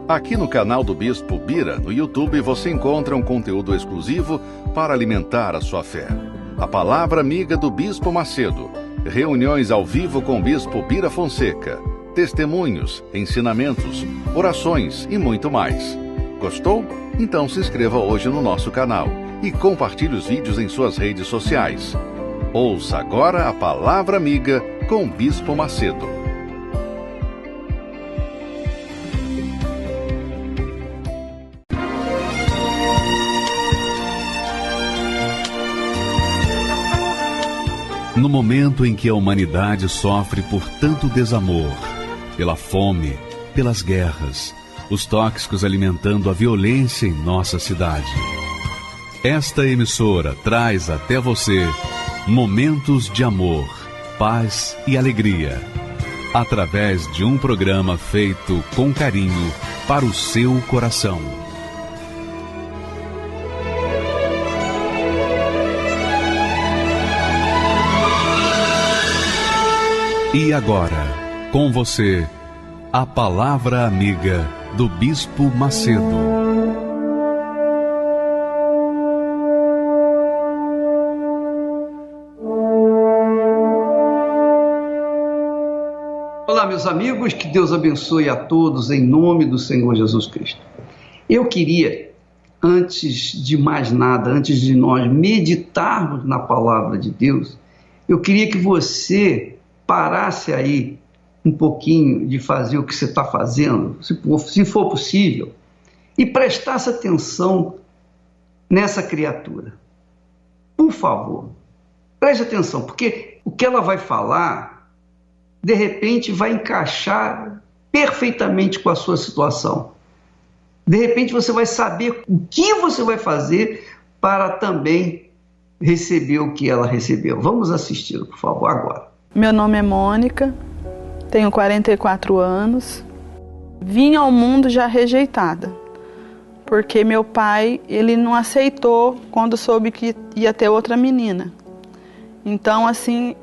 Aqui no canal do Bispo Bira, no YouTube, você encontra um conteúdo exclusivo para alimentar a sua fé. A Palavra Amiga do Bispo Macedo. Reuniões ao vivo com o Bispo Bira Fonseca. Testemunhos, ensinamentos, orações e muito mais. Gostou? Então se inscreva hoje no nosso canal e compartilhe os vídeos em suas redes sociais. Ouça agora a Palavra Amiga com o Bispo Macedo. No momento em que a humanidade sofre por tanto desamor, pela fome, pelas guerras, os tóxicos alimentando a violência em nossa cidade, esta emissora traz até você momentos de amor, paz e alegria, através de um programa feito com carinho para o seu coração. E agora, com você, a Palavra Amiga do Bispo Macedo. Olá, meus amigos, que Deus abençoe a todos em nome do Senhor Jesus Cristo. Eu queria, antes de mais nada, antes de nós meditarmos na Palavra de Deus, eu queria que você parasse aí um pouquinho de fazer o que você está fazendo, se for possível, e prestasse atenção nessa criatura. Por favor, preste atenção, porque o que ela vai falar, de repente, vai encaixar perfeitamente com a sua situação. De repente, você vai saber o que você vai fazer para também receber o que ela recebeu. Vamos assisti-lo, por favor, agora. Meu nome é Mônica, tenho 44 anos, vim ao mundo já rejeitada, porque meu pai, ele não aceitou quando soube que ia ter outra menina. Então, assim,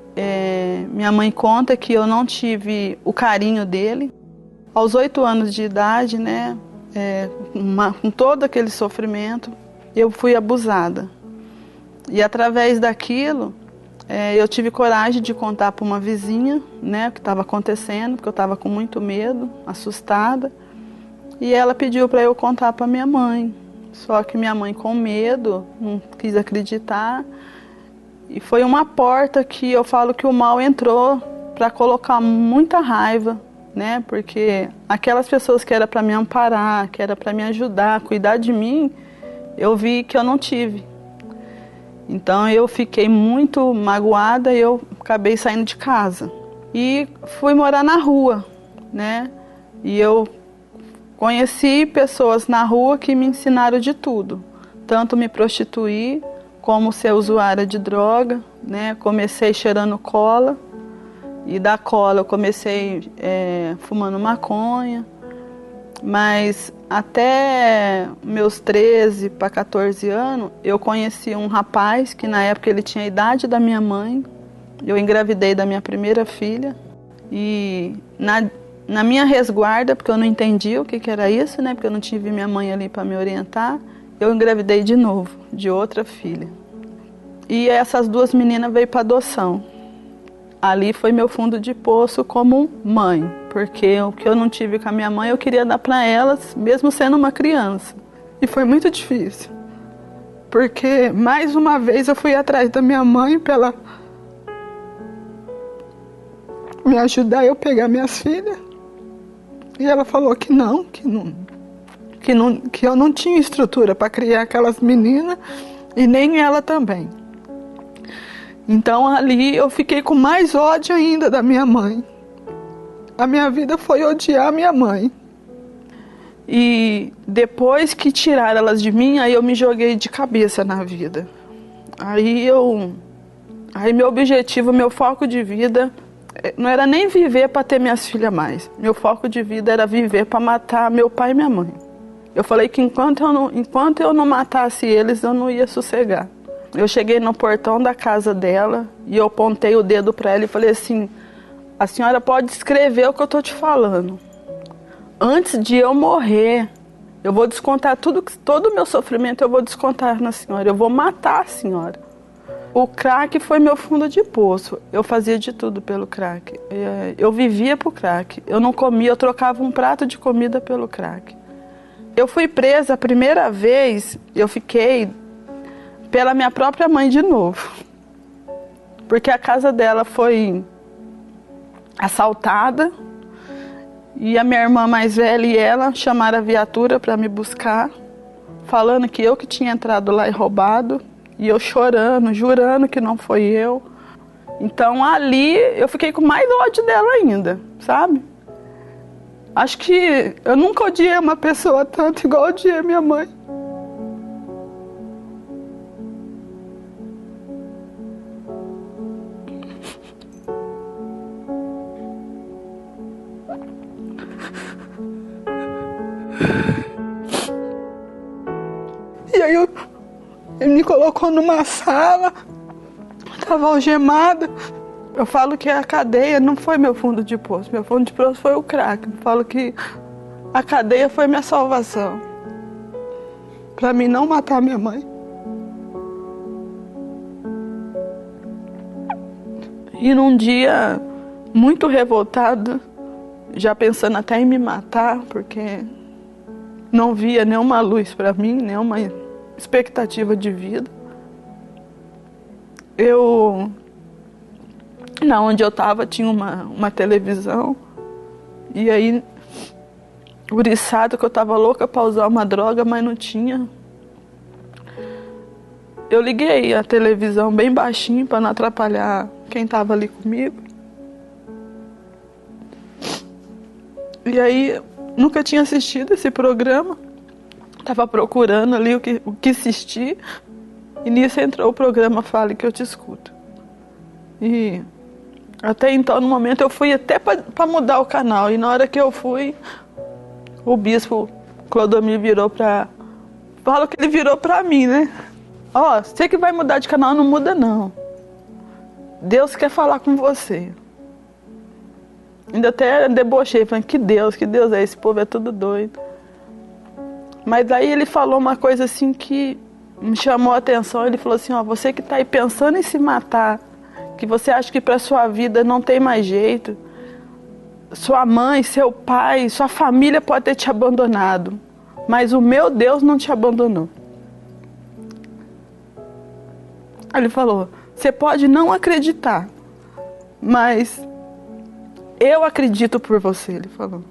minha mãe conta que eu não tive o carinho dele. Aos 8 anos de idade, né, com todo aquele sofrimento, eu fui abusada. E através daquilo, eu tive coragem de contar para uma vizinha, né, o que estava acontecendo, porque eu estava com muito medo, assustada. E ela pediu para eu contar para minha mãe. Só que minha mãe, com medo, não quis acreditar. E foi uma porta que eu falo que o mal entrou para colocar muita raiva, né, porque aquelas pessoas que era para me amparar, que era para me ajudar, cuidar de mim, eu vi que eu não tive. Então eu fiquei muito magoada e eu acabei saindo de casa. E fui morar na rua, né? E eu conheci pessoas na rua que me ensinaram de tudo. Tanto me prostituir, como ser usuária de droga, né? Comecei cheirando cola. E da cola eu comecei fumando maconha. Mas até meus 13 para 14 anos, eu conheci um rapaz que na época ele tinha a idade da minha mãe. Eu engravidei da minha primeira filha. E na minha resguarda, porque eu não entendi o que era isso, né? Porque eu não tive minha mãe ali para me orientar, eu engravidei de novo, de outra filha. E essas duas meninas veio para adoção. Ali foi meu fundo de poço como mãe, porque o que eu não tive com a minha mãe, eu queria dar para elas, mesmo sendo uma criança. E foi muito difícil, porque mais uma vez eu fui atrás da minha mãe para ela me ajudar a eu pegar minhas filhas. E ela falou que eu não tinha estrutura para criar aquelas meninas e nem ela também. Então ali eu fiquei com mais ódio ainda da minha mãe. A minha vida foi odiar a minha mãe. E depois que tiraram elas de mim, aí eu me joguei de cabeça na vida. Aí meu objetivo, meu foco de vida, não era nem viver para ter minhas filhas mais. Meu foco de vida era viver para matar meu pai e minha mãe. Eu falei que enquanto eu não matasse eles, eu não ia sossegar. Eu cheguei no portão da casa dela e eu apontei o dedo para ela e falei assim: a senhora pode escrever o que eu estou te falando, antes de eu morrer, eu vou descontar todo o meu sofrimento, eu vou descontar na senhora, eu vou matar a senhora. O crack foi meu fundo de poço, eu fazia de tudo pelo crack, eu vivia pro crack, eu não comia, eu trocava um prato de comida pelo crack. Eu fui presa a primeira vez, eu fiquei pela minha própria mãe de novo, porque a casa dela foi assaltada e a minha irmã mais velha e ela chamaram a viatura para me buscar, falando que eu que tinha entrado lá e roubado, e eu chorando, jurando que não foi eu. Então ali eu fiquei com mais ódio dela ainda, sabe? Acho que eu nunca odiei uma pessoa tanto igual eu odiei minha mãe. E aí ele me colocou numa sala, estava algemada. Eu falo que a cadeia não foi meu fundo de poço, meu fundo de poço foi o crack. Eu falo que a cadeia foi minha salvação, para mim não matar minha mãe. E num dia muito revoltado, já pensando até em me matar, porque não via nenhuma luz para mim, nenhuma expectativa de vida. Onde eu estava tinha uma televisão, e aí, uriçado que eu estava louca para usar uma droga, mas não tinha. Eu liguei a televisão bem baixinho para não atrapalhar quem estava ali comigo. E aí, nunca tinha assistido esse programa, estava procurando ali o que assistir, e nisso entrou o programa Fale Que Eu Te Escuto. E até então, no momento, eu fui até para mudar o canal, e na hora que eu fui, o bispo Clodomir virou para... Falo que ele virou para mim, né? Ó, você que vai mudar de canal, não muda não. Deus quer falar com você. Ainda até debochei, falando, que Deus é, esse povo é tudo doido. Mas aí ele falou uma coisa assim que me chamou a atenção. Ele falou assim, ó, você que está aí pensando em se matar, que você acha que para sua vida não tem mais jeito, sua mãe, seu pai, sua família pode ter te abandonado, mas o meu Deus não te abandonou. Ele falou, você pode não acreditar, mas eu acredito por você, ele falou.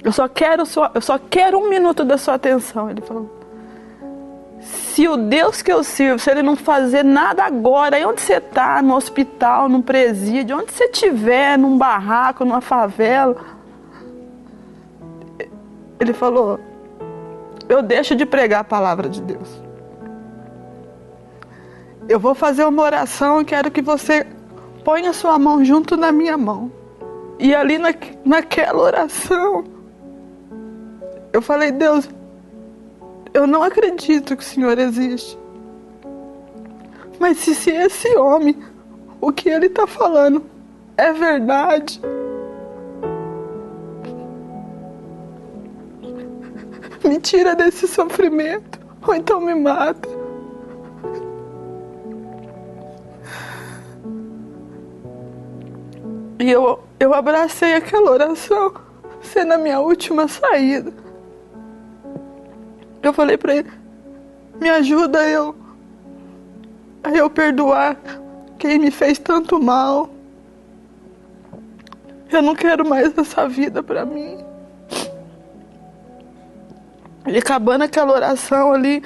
Eu só quero 1 minuto da sua atenção, ele falou. Se o Deus que eu sirvo, se ele não fazer nada agora, aí onde você está, no hospital, num presídio, onde você estiver, num barraco, numa favela, ele falou, eu deixo de pregar a palavra de Deus. Eu vou fazer uma oração e quero que você ponha a sua mão junto na minha mão. E ali naquela oração, eu falei, Deus, eu não acredito que o Senhor existe. Mas se esse homem, o que ele está falando, é verdade, me tira desse sofrimento, ou então me mata. E eu abracei aquela oração, sendo a minha última saída. Eu falei para ele, me ajuda a eu perdoar quem me fez tanto mal. Eu não quero mais essa vida para mim. E acabando aquela oração ali,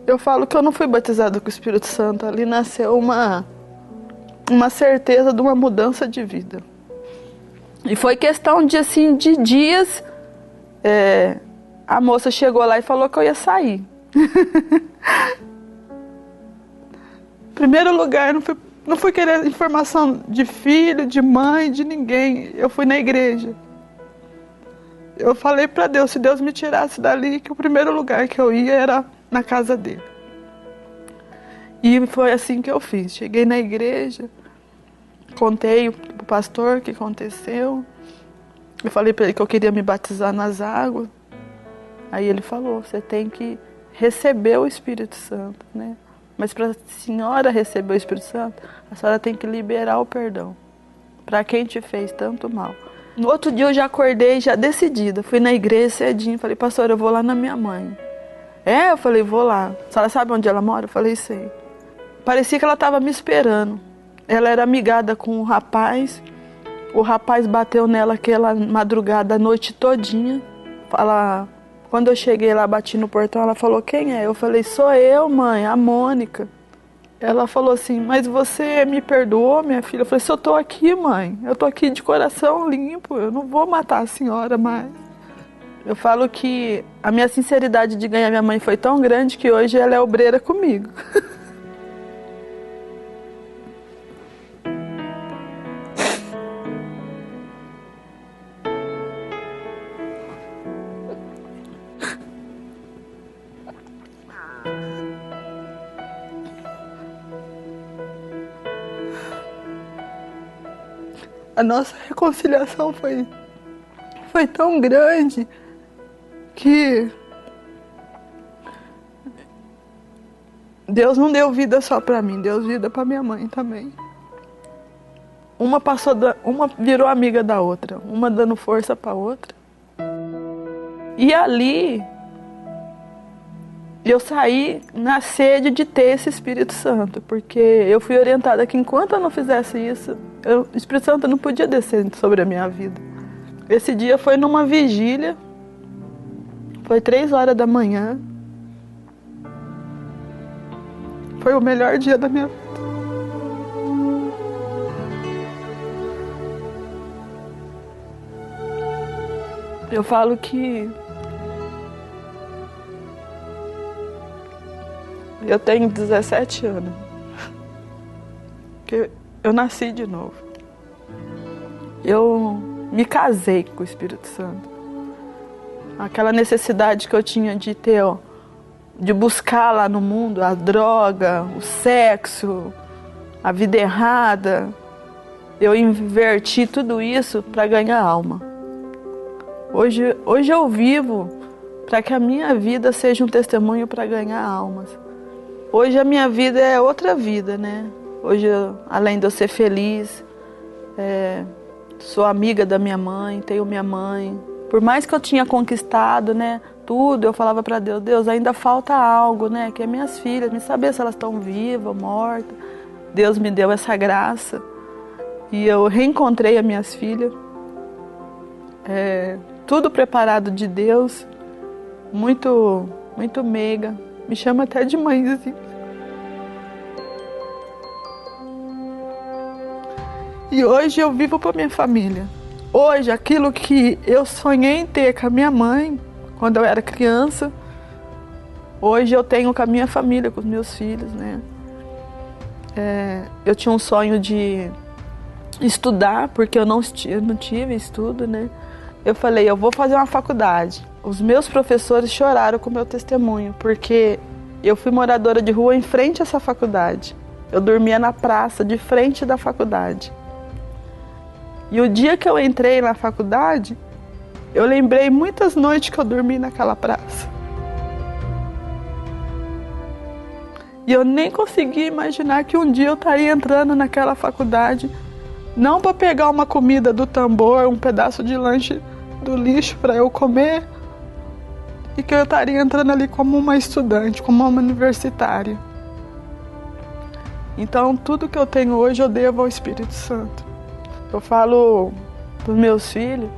eu falo que eu não fui batizado com o Espírito Santo. Ali nasceu uma certeza de uma mudança de vida. E foi questão de dias, a moça chegou lá e falou que eu ia sair. Em primeiro lugar, não fui querer informação de filho, de mãe, de ninguém. Eu fui na igreja. Eu falei para Deus, se Deus me tirasse dali, que o primeiro lugar que eu ia era na casa dele. E foi assim que eu fiz. Cheguei na igreja, contei pro pastor o que aconteceu. Eu falei para ele que eu queria me batizar nas águas. Aí ele falou, você tem que receber o Espírito Santo, né? Mas para a senhora receber o Espírito Santo, a senhora tem que liberar o perdão para quem te fez tanto mal. No outro dia eu já acordei, já decidida. Fui na igreja cedinho, falei, pastor, eu vou lá na minha mãe. Eu falei, vou lá. A senhora sabe onde ela mora? Eu falei, sei. Parecia que ela estava me esperando. Ela era amigada com o rapaz bateu nela aquela madrugada, a noite todinha. Quando eu cheguei lá, bati no portão, ela falou, quem é? Eu falei, sou eu, mãe, a Mônica. Ela falou assim, mas você me perdoou, minha filha? Eu falei, se eu tô aqui, mãe, eu tô aqui de coração limpo, eu não vou matar a senhora mais. Eu falo que a minha sinceridade de ganhar minha mãe foi tão grande que hoje ela é obreira comigo. A nossa reconciliação foi tão grande que Deus não deu vida só para mim, Deus vida para minha mãe também. Uma virou amiga da outra, uma dando força para outra. E ali eu saí na sede de ter esse Espírito Santo, porque eu fui orientada que enquanto eu não fizesse isso, o Espírito Santo não podia descer sobre a minha vida. Esse dia foi numa vigília, foi 3h da manhã. Foi o melhor dia da minha vida. Eu falo que eu tenho 17 anos, que eu nasci de novo. Eu me casei com o Espírito Santo. Aquela necessidade que eu tinha de ter, de buscar lá no mundo a droga, o sexo, a vida errada, eu inverti tudo isso para ganhar alma. Hoje eu vivo para que a minha vida seja um testemunho para ganhar almas. Hoje a minha vida é outra vida, né? Hoje, além de eu ser feliz, sou amiga da minha mãe, tenho minha mãe. Por mais que eu tinha conquistado, né, tudo, eu falava para Deus, Deus, ainda falta algo, né? Que é minhas filhas, me saber se elas estão vivas ou mortas. Deus me deu essa graça. E eu reencontrei as minhas filhas. Tudo preparado de Deus, muito, muito meiga. Me chama até de mãezinha. E hoje eu vivo para minha família. Hoje, aquilo que eu sonhei em ter com a minha mãe, quando eu era criança, hoje eu tenho com a minha família, com os meus filhos, né? Eu tinha um sonho de estudar, porque eu não tive estudo, né? Eu falei, eu vou fazer uma faculdade. Os meus professores choraram com o meu testemunho, porque eu fui moradora de rua em frente a essa faculdade. Eu dormia na praça, de frente da faculdade. E o dia que eu entrei na faculdade, eu lembrei muitas noites que eu dormi naquela praça. E eu nem conseguia imaginar que um dia eu estaria entrando naquela faculdade, não para pegar uma comida do tambor, um pedaço de lanche do lixo para eu comer, e que eu estaria entrando ali como uma estudante, como uma universitária. Então, tudo que eu tenho hoje eu devo ao Espírito Santo. Eu falo para os meus filhos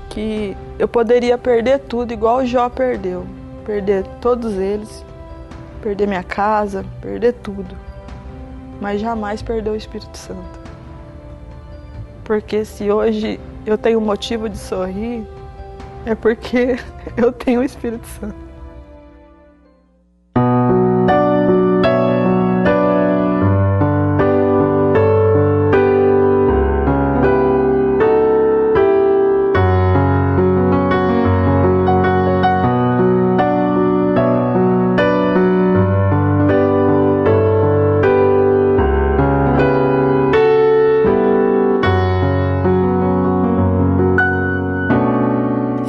que eu poderia perder tudo, igual o Jó perdeu. Perder todos eles, perder minha casa, perder tudo. Mas jamais perder o Espírito Santo. Porque se hoje eu tenho motivo de sorrir, é porque eu tenho o Espírito Santo.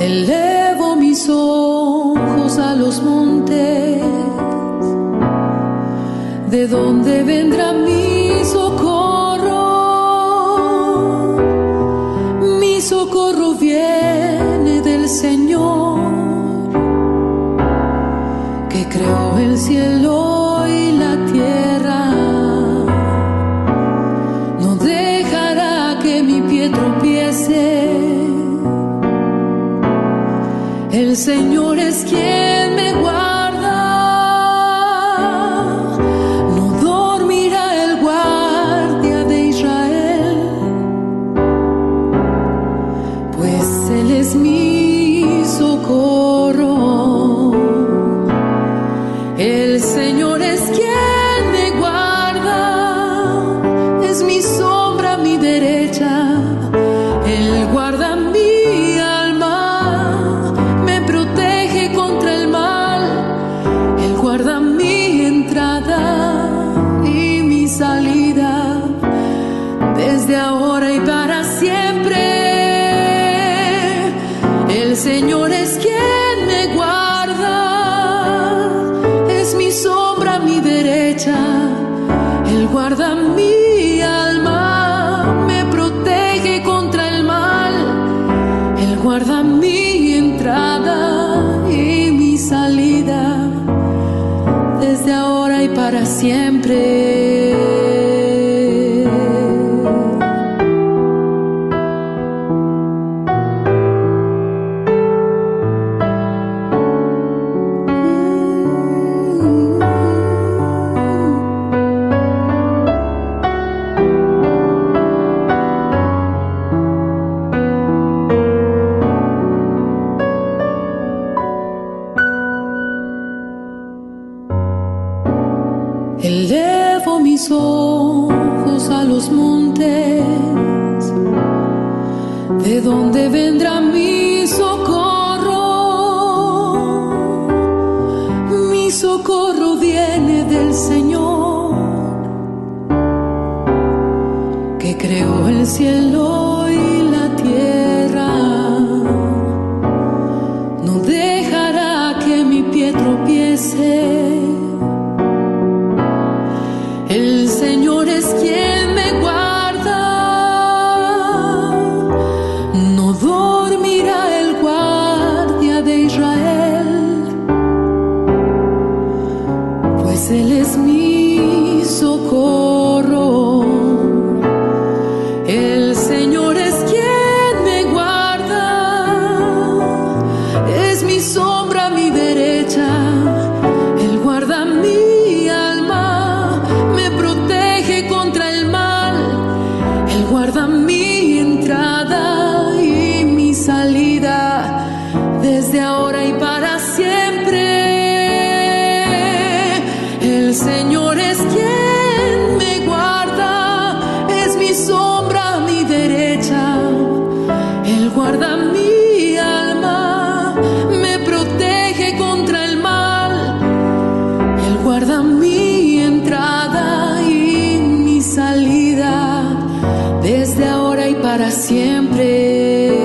Elevo mis ojos a los montes, ¿de dónde vendrá mi socorro? Mi socorro viene del Señor, que creó el cielo y la tierra. No dejará que mi pie tropiece. El Señor es quien me guarda, no dormirá el guardia de Israel, pues Él es mi socorro. El Señor es quien me guarda, es mi sombra, mi derecha. Él guarda mi alma, me protege contra el mal. Él guarda mi entrada y mi salida, desde ahora y para siempre. El Señor es quien me guarda, es mi sombra, mi derecha. Él guarda mi alma, me protege contra el mal. Él guarda mi entrada y mi salida, desde ahora y para siempre. Elevo mis ojos a los montes, ¿de dónde vendrá mi socorro? Mi socorro viene del Señor, que creó el cielo y la tierra. No dejará que mi pie tropiece. El Señor es quien me guarda, no dormirá el guardia de Israel, pues Él es mi socorro. El Señor es quien me guarda, es mi sombra, mi derecha. Él guarda mi alma, me protege contra el mal. Él guarda mi entrada y mi salida, desde ahora y para siempre. El Señor es quien me guarda, es mi sombra, mi derecha. Él guarda mi alma, me protege contra el mal. Él guarda mi entrada y mi salida, desde ahora y para siempre.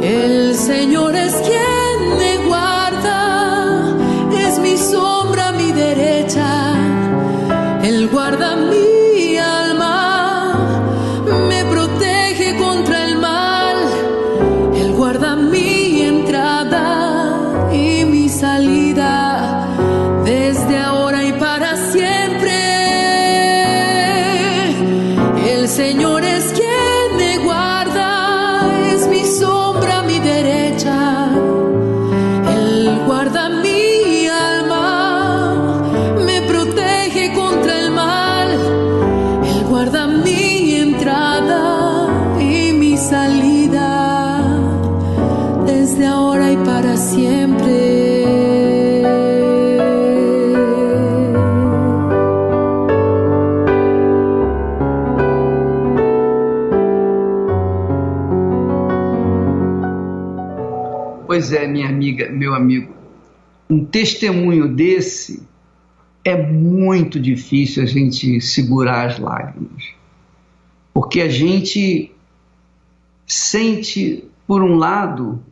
El Señor es quien me guarda, es mi sombra, mi derecha. Él guarda mi alma, me protege contra el mal. Él guarda mi entrada y mi salida, desde ahora y para siempre. El Señor es quien me guarda, es mi sombra, mi derecha. Él guarda mi alma, me protege contra el mal. Él guarda mi entrada y mi salida, desde ahora y para siempre. Pois é, minha amiga, meu amigo, um testemunho desse é muito difícil a gente segurar as lágrimas, porque a gente sente Por um lado,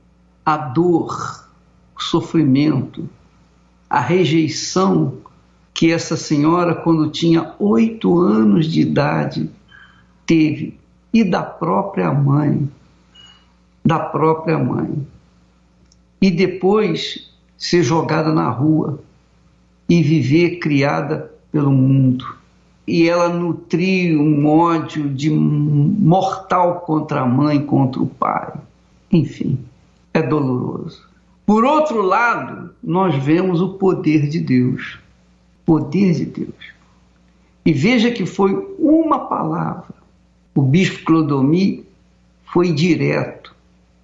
a dor, o sofrimento, a rejeição que essa senhora, quando tinha 8 anos de idade, teve, e da própria mãe. E depois ser jogada na rua e viver criada pelo mundo. E ela nutria um ódio de mortal contra a mãe, contra o pai. Enfim, é doloroso. Por outro lado, nós vemos o poder de Deus. Poder de Deus. E veja que foi uma palavra. O bispo Clodomir foi direto,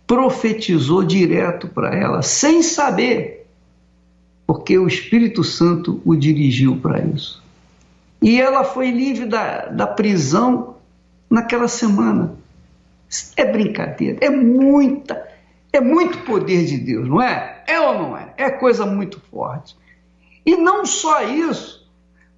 profetizou direto para ela, sem saber, porque o Espírito Santo o dirigiu para isso. E ela foi livre da prisão naquela semana. É brincadeira, é muito poder de Deus, não é? É ou não é? É coisa muito forte. E não só isso,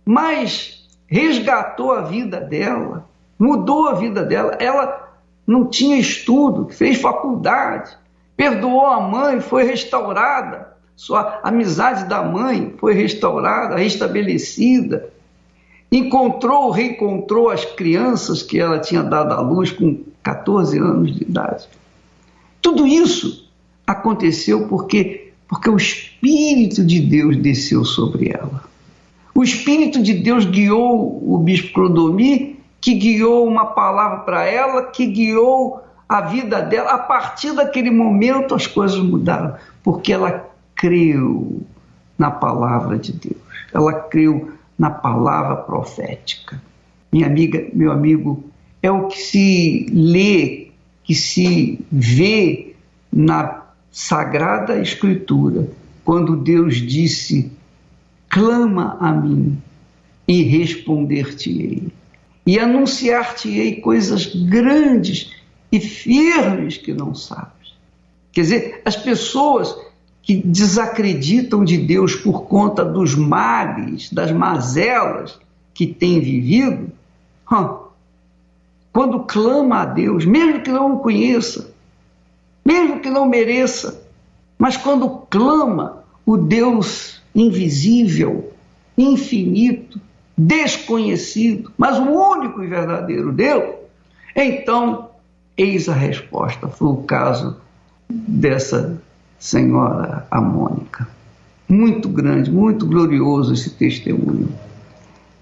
mas resgatou a vida dela, mudou a vida dela. Ela não tinha estudo, fez faculdade, perdoou a mãe, foi restaurada. Sua amizade da mãe foi restaurada, restabelecida. Reencontrou as crianças que ela tinha dado à luz com 14 anos de idade. Tudo isso aconteceu porque o Espírito de Deus desceu sobre ela. O Espírito de Deus guiou o bispo Clodomir, que guiou uma palavra para ela, que guiou a vida dela. A partir daquele momento as coisas mudaram, porque ela creu na palavra de Deus. Ela creu na palavra profética. Minha amiga, meu amigo, é o que se lê, que se vê na Sagrada Escritura, quando Deus disse: clama a mim e responder-te-ei, e anunciar-te-ei coisas grandes e firmes que não sabes. Quer dizer, as pessoas que desacreditam de Deus por conta dos males, das mazelas que têm vivido, quando clama a Deus, mesmo que não o conheça, mesmo que não mereça, mas quando clama o Deus invisível, infinito, desconhecido, mas o único e verdadeiro Deus, então, eis a resposta. Foi o caso dessa senhora, a Mônica. Muito grande, muito glorioso esse testemunho.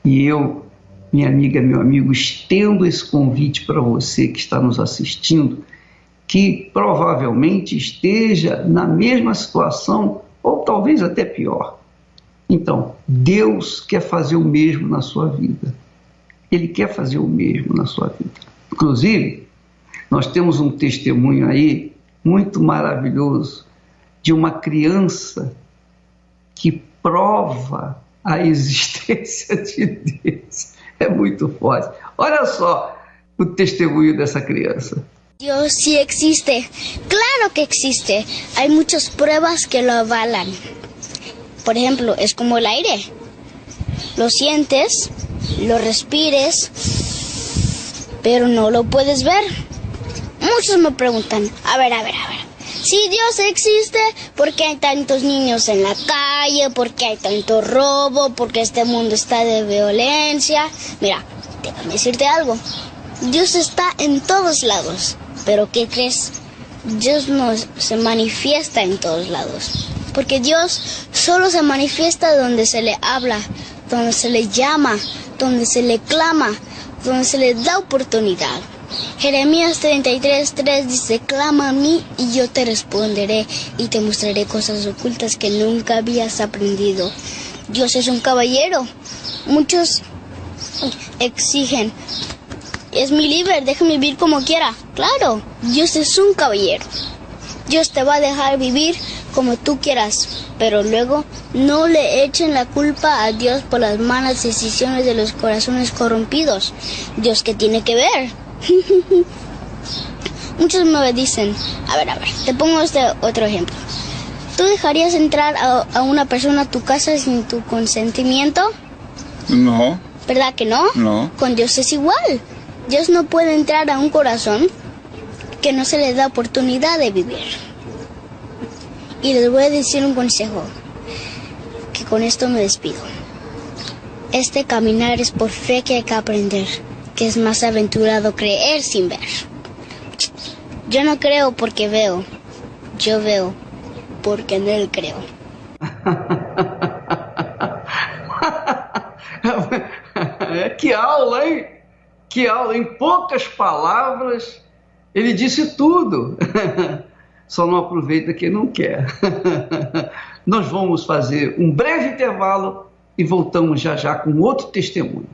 E eu, minha amiga, meu amigo, estendo esse convite para você que está nos assistindo, que provavelmente esteja na mesma situação, ou talvez até pior. Então, Deus quer fazer o mesmo na sua vida. Ele quer fazer o mesmo na sua vida. Inclusive, nós temos um testemunho aí muito maravilhoso de uma criança que prova a existência de Deus. É muito forte. Olha só o testemunho dessa criança. Dios sí existe. Claro que existe. Hay muchas pruebas que lo avalan. Por ejemplo, es como el aire. Lo sientes, lo respires, pero no lo puedes ver. Muchos me preguntan, a ver. Si Dios existe, ¿por qué hay tantos niños en la calle? ¿Por qué hay tanto robo? ¿Por qué este mundo está de violencia? Mira, déjame decirte algo. Dios está en todos lados. Pero ¿qué crees? Dios no se manifiesta en todos lados. Porque Dios solo se manifiesta donde se le habla, donde se le llama, donde se le clama, donde se le da oportunidad. Jeremías 33:3 dice: clama a mí y yo te responderé y te mostraré cosas ocultas que nunca habías aprendido. Dios es un caballero. Muchos exigen: es mi libre, déjame vivir como quiera. Claro, Dios es un caballero. Dios te va a dejar vivir como tú quieras, pero luego no le echen la culpa a Dios por las malas decisiones de los corazones corrompidos. Dios, ¿qué tiene que ver? Muchos me dicen, a ver, te pongo este otro ejemplo. ¿Tú dejarías entrar a una persona a tu casa sin tu consentimiento? No. ¿Verdad que no? No. Con Dios es igual. Dios no puede entrar a un corazón que no se les da oportunidad de vivir. Y les voy a decir un consejo, que con esto me despido. Este caminar es por fe que hay que aprender, que es más aventurado creer sin ver. Yo no creo porque veo, yo veo porque en Él creo. Que aula, hein? Que aula! Em poucas palavras, ele disse tudo. Só não aproveita quem não quer. Nós vamos fazer um breve intervalo e voltamos já já com outro testemunho.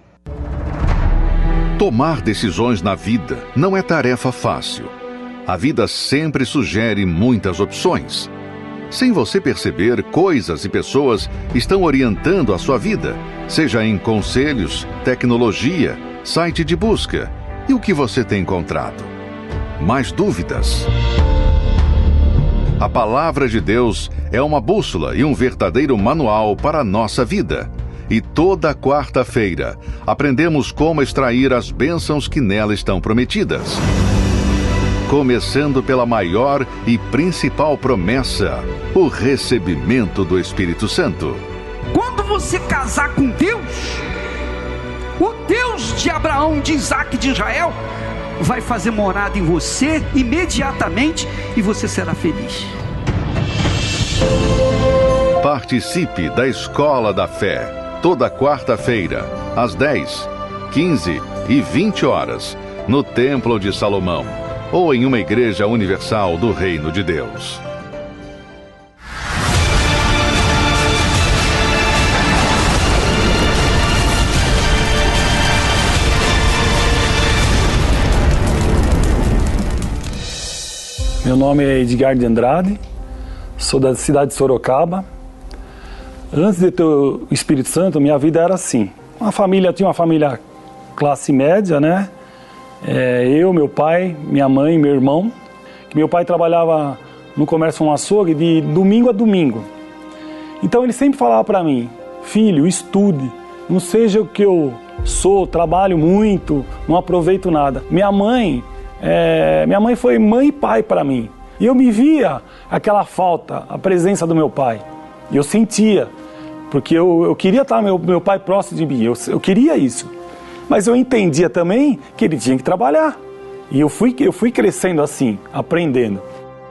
Tomar decisões na vida não é tarefa fácil. A vida sempre sugere muitas opções. Sem você perceber, coisas e pessoas estão orientando a sua vida, seja em conselhos, tecnologia, site de busca. E o que você tem encontrado? Mais dúvidas? A palavra de Deus é uma bússola e um verdadeiro manual para a nossa vida. E toda quarta-feira aprendemos como extrair as bênçãos que nela estão prometidas. Começando pela maior e principal promessa, o recebimento do Espírito Santo. Quando você casar com Deus, o Deus de Abraão, de Isaac e de Israel, vai fazer morada em você imediatamente e você será feliz. Participe da Escola da Fé, toda quarta-feira, às 10, 15 e 20 horas, no Templo de Salomão, ou em uma igreja universal do Reino de Deus. Meu nome é Edgar de Andrade, sou da cidade de Sorocaba. Antes de ter o Espírito Santo, minha vida era assim. Tinha uma família classe média, né? Eu, meu pai, minha mãe, meu irmão. Meu pai trabalhava no comércio um açougue de domingo a domingo. Então ele sempre falava para mim: filho, estude, não seja o que eu sou, trabalho muito, não aproveito nada. Minha mãe foi mãe e pai para mim. E eu me via aquela falta, a presença do meu pai. E eu sentia, porque eu queria estar meu pai próximo de mim, eu queria isso. Mas eu entendia também que ele tinha que trabalhar. E eu fui crescendo assim, aprendendo.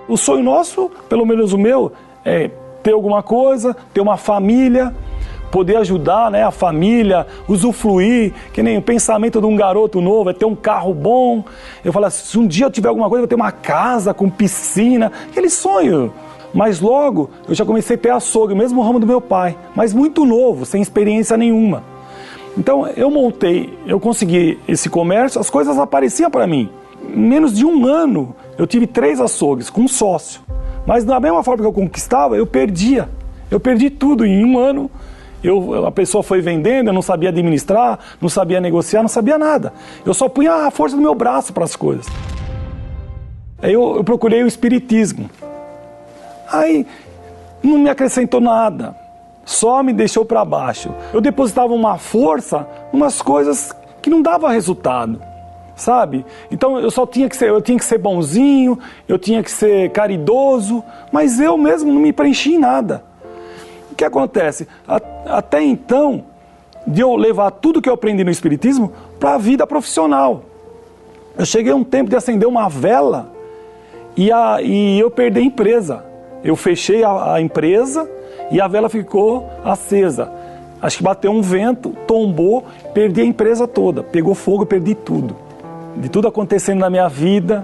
O sonho nosso, pelo menos o meu, é ter alguma coisa, ter uma família, poder ajudar, né, a família, usufruir, que nem o pensamento de um garoto novo, é ter um carro bom. Eu falo assim, se um dia eu tiver alguma coisa, eu vou ter uma casa com piscina, aquele sonho. Mas logo, eu já comecei a ter açougue, mesmo ramo do meu pai, mas muito novo, sem experiência nenhuma. Então eu consegui esse comércio, as coisas apareciam para mim. Em menos de um ano, eu tive 3 açougues com um sócio. Mas da mesma forma que eu conquistava, eu perdia. Eu perdi tudo em um ano. A pessoa foi vendendo, eu não sabia administrar, não sabia negociar, não sabia nada. Eu só punha a força do meu braço para as coisas. Aí eu procurei o espiritismo. Aí não me acrescentou nada, só me deixou para baixo. Eu depositava uma força em umas coisas que não dava resultado, sabe? Então eu tinha que ser bonzinho, eu tinha que ser caridoso, mas eu mesmo não me preenchi em nada. O que acontece? Até então, de eu levar tudo que eu aprendi no espiritismo para a vida profissional. Eu cheguei a um tempo de acender uma vela e eu perdi a empresa. Eu fechei a empresa e a vela ficou acesa. Acho que bateu um vento, tombou, perdi a empresa toda. Pegou fogo, perdi tudo. De tudo acontecendo na minha vida.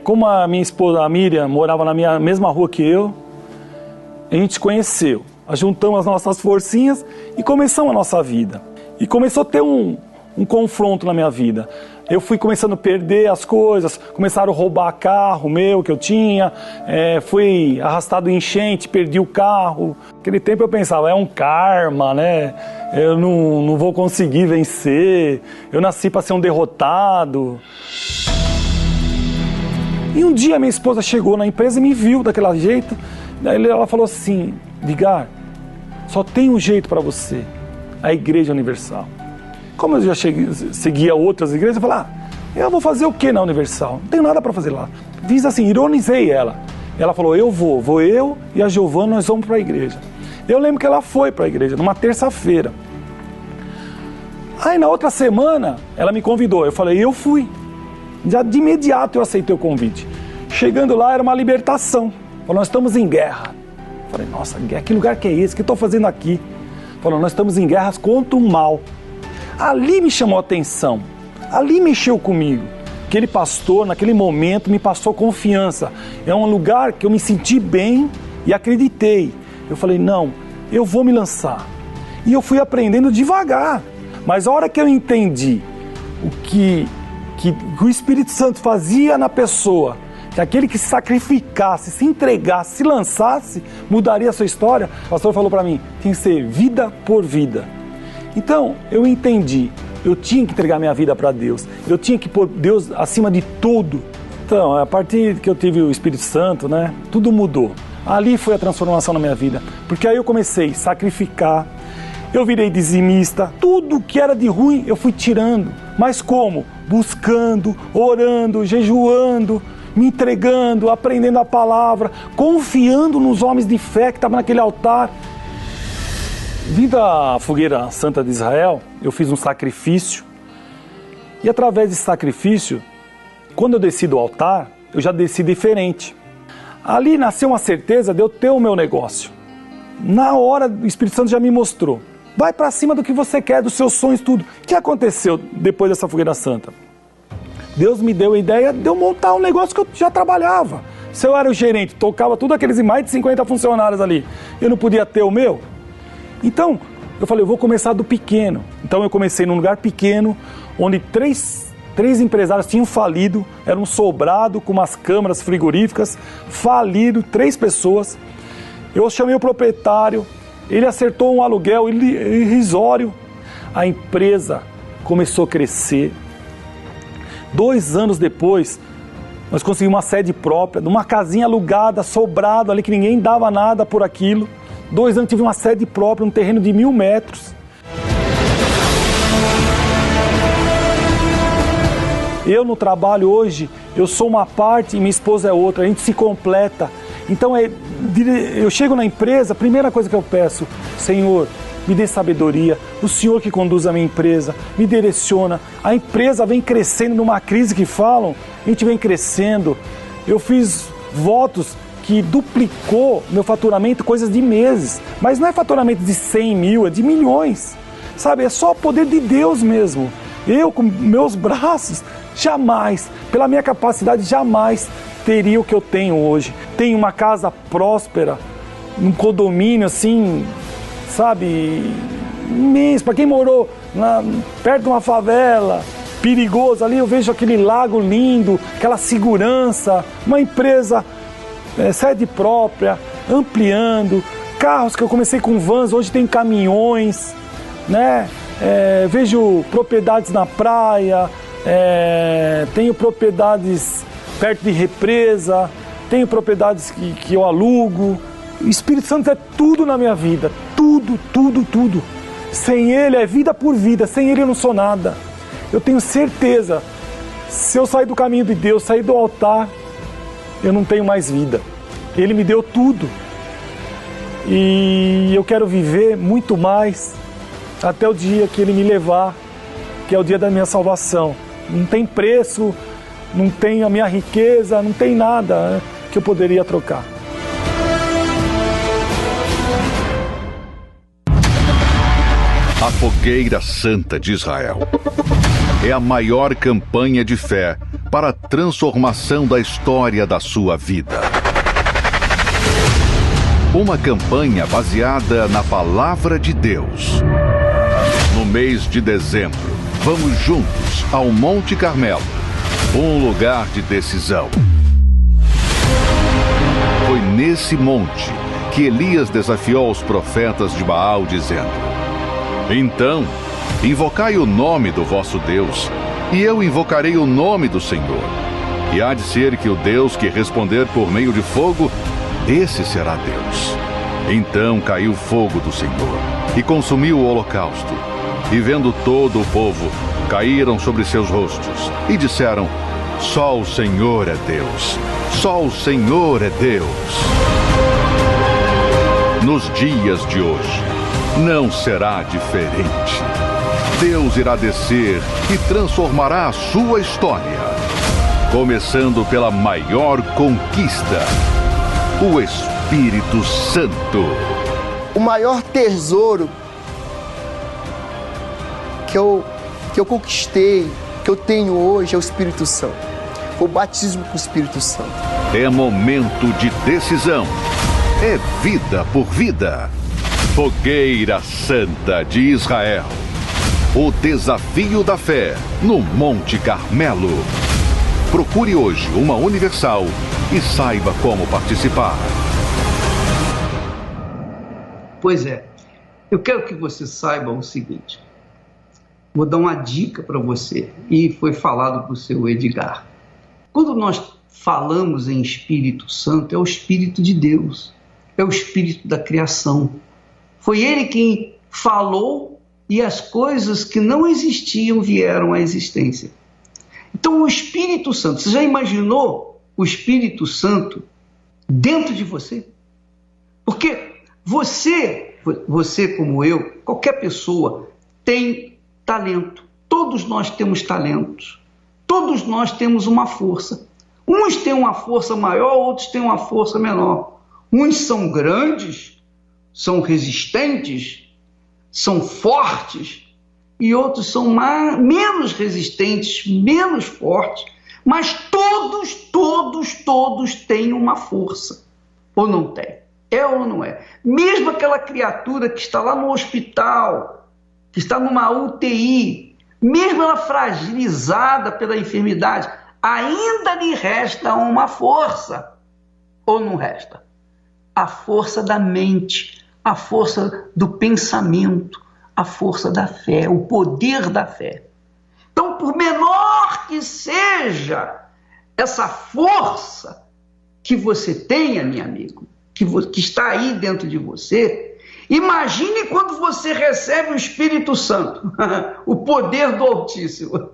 Como a minha esposa, a Miriam, morava na mesma rua que eu, a gente se conheceu. Juntamos as nossas forcinhas e começamos a nossa vida. E começou a ter um confronto na minha vida. Eu fui começando a perder as coisas, começaram a roubar carro meu que eu tinha, fui arrastado em enchente, perdi o carro. Naquele tempo eu pensava, é um karma, né? Eu não vou conseguir vencer, eu nasci para ser um derrotado. E um dia minha esposa chegou na empresa e me viu daquele jeito. Daí ela falou assim, Edgar, só tem um jeito para você, a Igreja Universal. Como eu já seguia outras igrejas, eu falei, Eu vou fazer o que na Universal? Não tenho nada para fazer lá. Fiz assim, ironizei ela. Ela falou, eu vou eu e a Giovana, nós vamos para a igreja. Eu lembro que ela foi para a igreja, numa terça-feira. Aí na outra semana, ela me convidou, eu falei, eu fui. Já de imediato eu aceitei o convite. Chegando lá, era uma libertação. Falou, nós estamos em guerra. Eu falei, nossa, guerra, que lugar que é esse? O que eu estou fazendo aqui? Falou, nós estamos em guerras contra o mal. Ali me chamou a atenção, ali mexeu comigo. Aquele pastor, naquele momento, me passou confiança. É um lugar que eu me senti bem e acreditei. Eu falei, não, eu vou me lançar. E eu fui aprendendo devagar. Mas a hora que eu entendi o que o Espírito Santo fazia na pessoa, que aquele que se sacrificasse, se entregasse, se lançasse, mudaria a sua história, o pastor falou para mim, tem que ser vida por vida. Então, eu entendi. Eu tinha que entregar minha vida para Deus. Eu tinha que pôr Deus acima de tudo. Então, a partir que eu tive o Espírito Santo, né, tudo mudou. Ali foi a transformação na minha vida. Porque aí eu comecei a sacrificar. Eu virei dizimista. Tudo que era de ruim eu fui tirando. Mas como? Buscando, orando, jejuando, me entregando, aprendendo a palavra, confiando nos homens de fé que estavam naquele altar. Vindo à Fogueira Santa de Israel, eu fiz um sacrifício. E através desse sacrifício, quando eu desci do altar, eu já desci diferente. Ali nasceu uma certeza de eu ter o meu negócio. Na hora, o Espírito Santo já me mostrou. Vai para cima do que você quer, dos seus sonhos, tudo. O que aconteceu depois dessa Fogueira Santa? Deus me deu a ideia de eu montar um negócio que eu já trabalhava. Se eu era o gerente, tocava tudo aqueles mais de 50 funcionários ali, eu não podia ter o meu? Então, eu falei, eu vou começar do pequeno. Então eu comecei num lugar pequeno, onde três empresários tinham falido, era um sobrado com umas câmaras frigoríficas, falido, 3 pessoas. Eu chamei o proprietário, ele acertou um aluguel irrisório. A empresa começou a crescer. 2 anos depois, nós conseguimos uma sede própria, numa casinha alugada, sobrado ali, que ninguém dava nada por aquilo. 2 anos tive uma sede própria, um terreno de 1000 metros. Eu no trabalho hoje, eu sou uma parte e minha esposa é outra, a gente se completa. Então eu chego na empresa, a primeira coisa que eu peço, Senhor, me dê sabedoria, o Senhor que conduz a minha empresa, me direciona. A empresa vem crescendo numa crise que falam, a gente vem crescendo. Eu fiz votos que duplicou meu faturamento, coisas de meses. Mas não é faturamento de 100 mil, é de milhões. Sabe, é só o poder de Deus mesmo. Eu, com meus braços, jamais, pela minha capacidade, jamais teria o que eu tenho hoje. Tenho uma casa próspera, um condomínio assim, sabe, imenso. Para quem morou perto de uma favela, perigoso, ali eu vejo aquele lago lindo, aquela segurança, uma empresa... sede própria, ampliando, carros que eu comecei com vans, hoje tem caminhões, né? Vejo propriedades na praia, tenho propriedades perto de represa, tenho propriedades que eu alugo. O Espírito Santo é tudo na minha vida, tudo, tudo, tudo. Sem Ele é vida por vida, sem Ele eu não sou nada. Eu tenho certeza, se eu sair do caminho de Deus, sair do altar, eu não tenho mais vida. Ele me deu tudo. E eu quero viver muito mais até o dia que Ele me levar, que é o dia da minha salvação. Não tem preço, não tem a minha riqueza, não tem nada que eu poderia trocar. A Fogueira Santa de Israel é a maior campanha de fé para a transformação da história da sua vida. Uma campanha baseada na Palavra de Deus. No mês de dezembro, vamos juntos ao Monte Carmelo, um lugar de decisão. Foi nesse monte que Elias desafiou os profetas de Baal, dizendo: então, invocai o nome do vosso Deus, e eu invocarei o nome do Senhor. E há de ser que o Deus que responder por meio de fogo, esse será Deus. Então caiu fogo do Senhor, e consumiu o holocausto. E vendo todo o povo, caíram sobre seus rostos e disseram: só o Senhor é Deus, só o Senhor é Deus. Nos dias de hoje, não será diferente. Deus irá descer e transformará a sua história, começando pela maior conquista, o Espírito Santo. O maior tesouro que eu conquistei, que eu tenho hoje é o Espírito Santo. Foi o batismo com o Espírito Santo. É momento de decisão. É vida por vida. Fogueira Santa de Israel. O desafio da fé no Monte Carmelo. Procure hoje uma Universal e saiba como participar. Pois é, eu quero que você saiba o seguinte. Vou dar uma dica para você, e foi falado para o seu Edgar. Quando nós falamos em Espírito Santo, é o Espírito de Deus, é o Espírito da criação. Foi ele quem falou e as coisas que não existiam vieram à existência. Então o Espírito Santo, você já imaginou o Espírito Santo dentro de você? Porque você como eu, qualquer pessoa tem talento. Todos nós temos talentos. Todos nós temos uma força. Uns têm uma força maior, outros têm uma força menor. Uns são grandes, são resistentes, são fortes, e outros são menos resistentes, menos fortes, mas todos têm uma força. Ou não tem? É ou não é? Mesmo aquela criatura que está lá no hospital, que está numa UTI, mesmo ela fragilizada pela enfermidade, ainda lhe resta uma força. Ou não resta? A força da mente, a força do pensamento, a força da fé, o poder da fé. Então, por menor que seja essa força que você tenha, meu amigo, que está aí dentro de você, imagine quando você recebe o Espírito Santo, o poder do Altíssimo.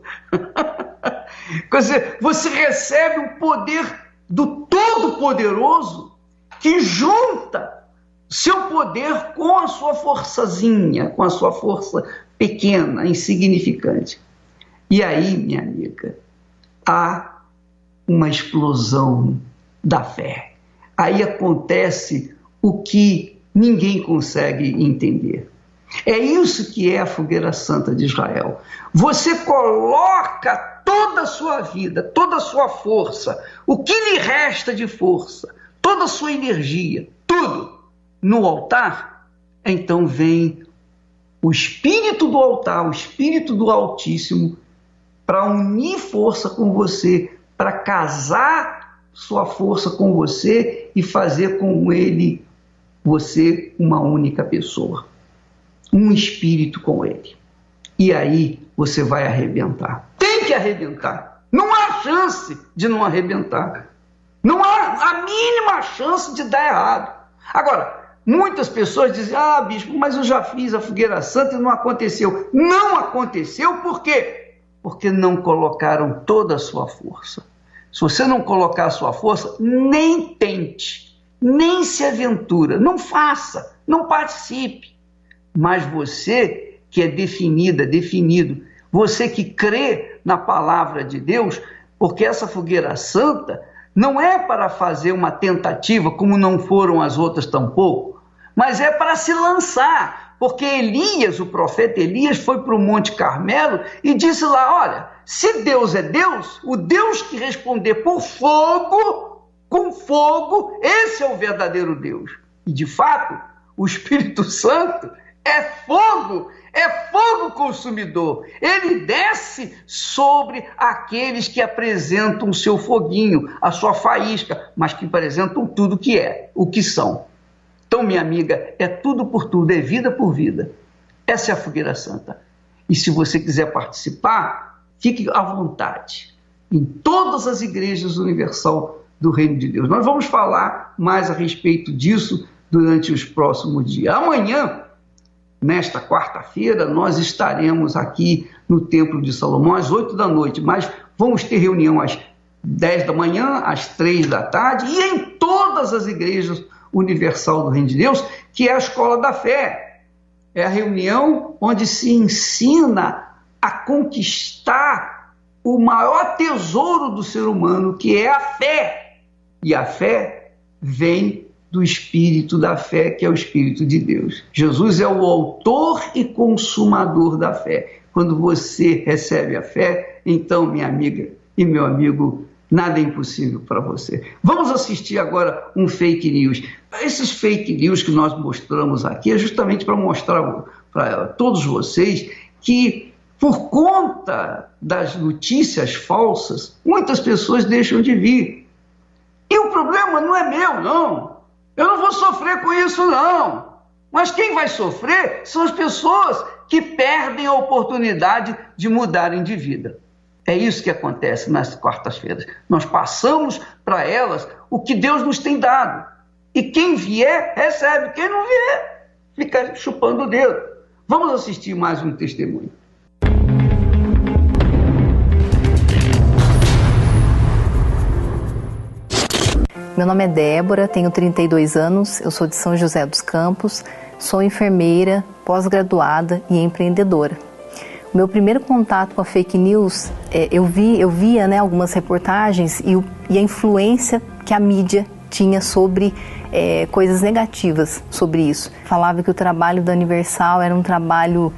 Quer dizer, você recebe o poder do Todo-Poderoso que junta seu poder com a sua forçazinha, com a sua força pequena, insignificante. E aí, minha amiga, há uma explosão da fé. Aí acontece o que ninguém consegue entender. É isso que é a Fogueira Santa de Israel. Você coloca toda a sua vida, toda a sua força, o que lhe resta de força, toda a sua energia, tudo no altar. Então vem o Espírito do altar, o Espírito do Altíssimo, para unir força com você, para casar sua força com você e fazer com ele, você, uma única pessoa. Um espírito com ele. E aí você vai arrebentar. Tem que arrebentar. Não há chance de não arrebentar. Não há a mínima chance de dar errado. Agora, muitas pessoas dizem: ah, bispo, mas eu já fiz a Fogueira Santa e não aconteceu. Não aconteceu por quê? Porque não colocaram toda a sua força. Se você não colocar a sua força, nem tente, nem se aventura, não faça, não participe. Mas você que é definido, você que crê na palavra de Deus, porque essa Fogueira Santa não é para fazer uma tentativa, como não foram as outras tampouco, mas é para se lançar, porque Elias, o profeta Elias, foi para o Monte Carmelo e disse lá: olha, se Deus é Deus, o Deus que responder por fogo, com fogo, esse é o verdadeiro Deus. E de fato, o Espírito Santo é fogo consumidor. Ele desce sobre aqueles que apresentam o seu foguinho, a sua faísca, mas que apresentam tudo que é, o que são. Então, minha amiga, é tudo por tudo, é vida por vida. Essa é a Fogueira Santa. E se você quiser participar, fique à vontade. Em todas as igrejas universal do Reino de Deus. Nós vamos falar mais a respeito disso durante os próximos dias. Amanhã, nesta quarta-feira, nós estaremos aqui no Templo de Salomão às 8 da noite, mas vamos ter reunião às 10 da manhã, às 3 da tarde e em todas as igrejas universal do Reino de Deus, que é a Escola da Fé. É a reunião onde se ensina a conquistar o maior tesouro do ser humano, que é a fé. E a fé vem do Espírito da fé, que é o Espírito de Deus. Jesus é o autor e consumador da fé. Quando você recebe a fé, então, minha amiga e meu amigo, nada é impossível para você. Vamos assistir agora um fake news. Esses fake news que nós mostramos aqui é justamente para mostrar para todos vocês que, por conta das notícias falsas, muitas pessoas deixam de vir. E o problema não é meu, não. Eu não vou sofrer com isso, não. Mas quem vai sofrer são as pessoas que perdem a oportunidade de mudarem de vida. É isso que acontece nas quartas-feiras. Nós passamos para elas o que Deus nos tem dado. E quem vier, recebe. Quem não vier, fica chupando o dedo. Vamos assistir mais um testemunho. Meu nome é Débora, tenho 32 anos, eu sou de São José dos Campos, sou enfermeira, pós-graduada e empreendedora. O meu primeiro contato com a fake news, eu via algumas reportagens e a influência que a mídia tinha sobre coisas negativas sobre isso. Falava que o trabalho da Universal era um trabalho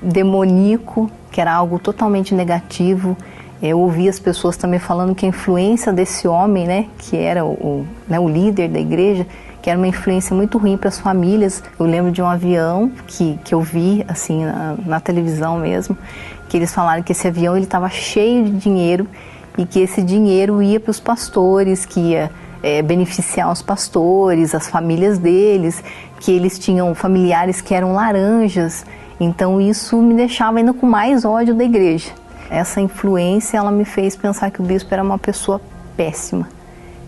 demoníaco, que era algo totalmente negativo. Eu ouvi as pessoas também falando que a influência desse homem, que era o líder da igreja, que era uma influência muito ruim para as famílias. Eu lembro de um avião que eu vi assim na televisão mesmo, que eles falaram que esse avião estava cheio de dinheiro e que esse dinheiro ia para os pastores, que ia beneficiar os pastores, as famílias deles, que eles tinham familiares que eram laranjas. Então isso me deixava ainda com mais ódio da igreja. Essa influência, ela me fez pensar que o bispo era uma pessoa péssima,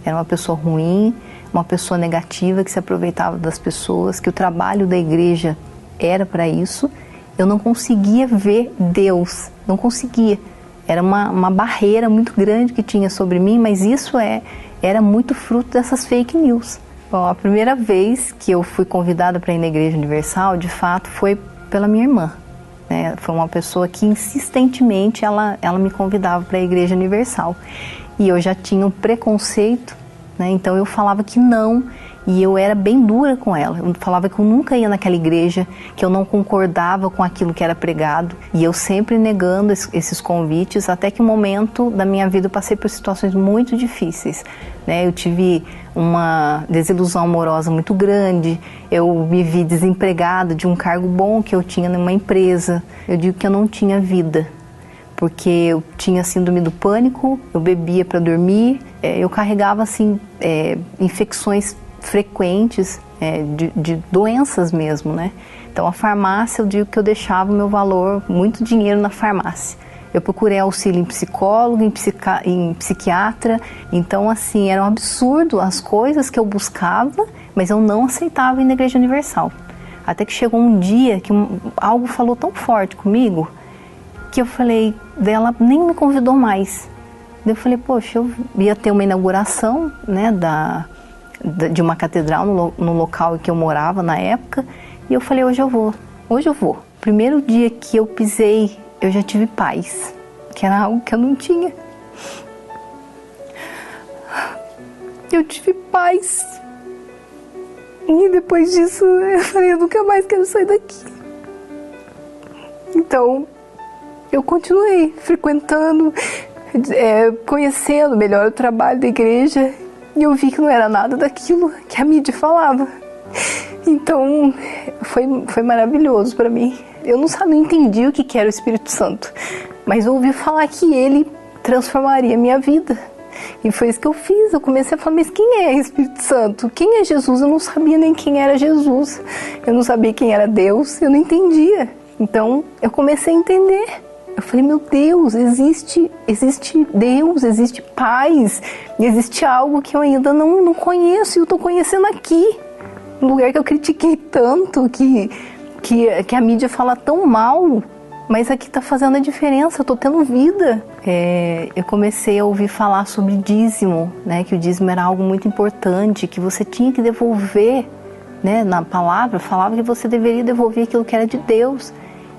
era uma pessoa ruim, uma pessoa negativa que se aproveitava das pessoas, que o trabalho da igreja era para isso. Eu não conseguia ver Deus, não conseguia. Era uma barreira muito grande que tinha sobre mim, mas isso era muito fruto dessas fake news. Bom, a primeira vez que eu fui convidada para ir na Igreja Universal, de fato, foi pela minha irmã. Foi uma pessoa que insistentemente ela me convidava para a Igreja Universal. E eu já tinha um preconceito, então eu falava que não, e eu era bem dura com ela. Eu falava que eu nunca ia naquela igreja, que eu não concordava com aquilo que era pregado, e eu sempre negando esses convites, até que um momento da minha vida eu passei por situações muito difíceis. Eu tive uma desilusão amorosa muito grande, eu me vi desempregada de um cargo bom que eu tinha numa empresa. Eu digo que eu não tinha vida, porque eu tinha síndrome do pânico, eu bebia para dormir, eu carregava assim, infecções frequentes, de doenças mesmo, Então a farmácia, eu digo que eu deixava o meu valor, muito dinheiro na farmácia. Eu procurei auxílio em psicólogo, em psiquiatra, então assim, era um absurdo as coisas que eu buscava, mas eu não aceitava ir na Igreja Universal. Até que chegou um dia que algo falou tão forte comigo, que eu falei, ela nem me convidou mais. Eu falei, poxa, eu ia ter uma inauguração, de uma catedral no local em que eu morava na época, e eu falei, hoje eu vou. Primeiro dia que eu pisei, eu já tive paz, que era algo que eu não tinha. Eu tive paz. E depois disso, eu falei, eu nunca mais quero sair daqui. Então, eu continuei frequentando, conhecendo melhor o trabalho da igreja, e eu vi que não era nada daquilo que a mídia falava. Então, foi maravilhoso para mim. Eu não entendi o que era o Espírito Santo, mas eu ouvi falar que ele transformaria a minha vida. E foi isso que eu fiz. Eu comecei a falar, mas quem é Espírito Santo? Quem é Jesus? Eu não sabia nem quem era Jesus. Eu não sabia quem era Deus. Eu não entendia. Então, eu comecei a entender. Eu falei, meu Deus, existe Deus, existe paz, existe algo que eu ainda não conheço e eu estou conhecendo aqui. Um lugar que eu critiquei tanto, que a mídia fala tão mal, mas aqui está fazendo a diferença, eu estou tendo vida. Eu comecei a ouvir falar sobre dízimo, né, que o dízimo era algo muito importante, que você tinha que devolver, né, na palavra, falava que você deveria devolver aquilo que era de Deus,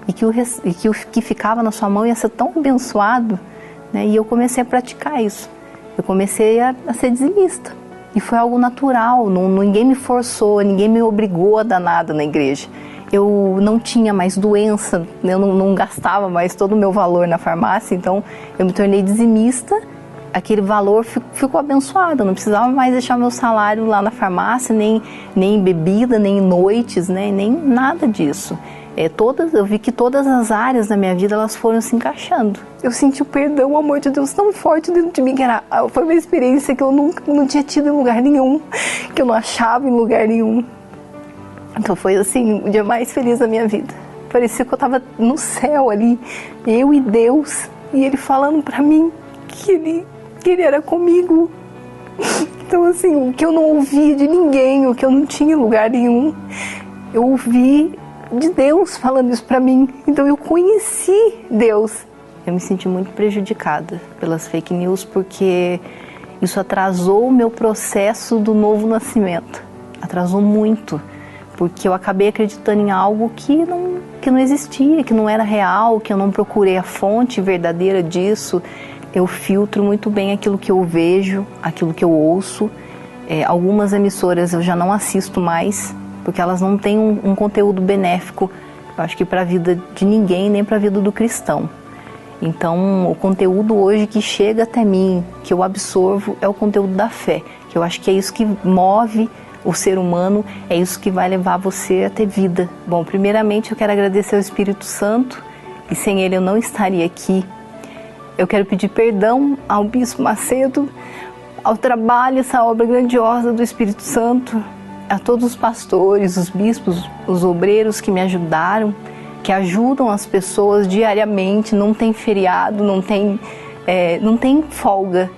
e que o que ficava na sua mão ia ser tão abençoado, né, e eu comecei a praticar isso. Eu comecei a ser dizimista, e foi algo natural, ninguém me forçou, ninguém me obrigou a dar nada na igreja. Eu não tinha mais doença, eu não gastava mais todo o meu valor na farmácia, então eu me tornei dizimista, aquele valor ficou abençoado, eu não precisava mais deixar meu salário lá na farmácia, nem em bebida, nem em noites, né, nem nada disso. Eu vi que todas as áreas da minha vida, elas foram se encaixando. Eu senti o perdão, o amor de Deus tão forte dentro de mim, foi uma experiência que eu não tinha tido em lugar nenhum, que eu não achava em lugar nenhum. Então foi assim, o dia mais feliz da minha vida. Parecia que eu estava no céu ali, eu e Deus, e Ele falando para mim que ele era comigo. Então assim, o que eu não ouvia de ninguém, o que eu não tinha em lugar nenhum, eu ouvi de Deus falando isso para mim. Então eu conheci Deus. Eu me senti muito prejudicada pelas fake news, porque isso atrasou o meu processo do novo nascimento. Atrasou muito. Porque eu acabei acreditando em algo que não existia, que não era real, que eu não procurei a fonte verdadeira disso. Eu filtro muito bem aquilo que eu vejo, aquilo que eu ouço. Algumas emissoras eu já não assisto mais, porque elas não têm um conteúdo benéfico, eu acho que para a vida de ninguém, nem para a vida do cristão. Então, o conteúdo hoje que chega até mim, que eu absorvo, é o conteúdo da fé, que eu acho que é isso que move o ser humano, é isso que vai levar você a ter vida. Bom, primeiramente eu quero agradecer ao Espírito Santo, e sem ele eu não estaria aqui. Eu quero pedir perdão ao Bispo Macedo, ao trabalho, essa obra grandiosa do Espírito Santo, a todos os pastores, os bispos, os obreiros que me ajudaram, que ajudam as pessoas diariamente, não tem feriado, não tem folga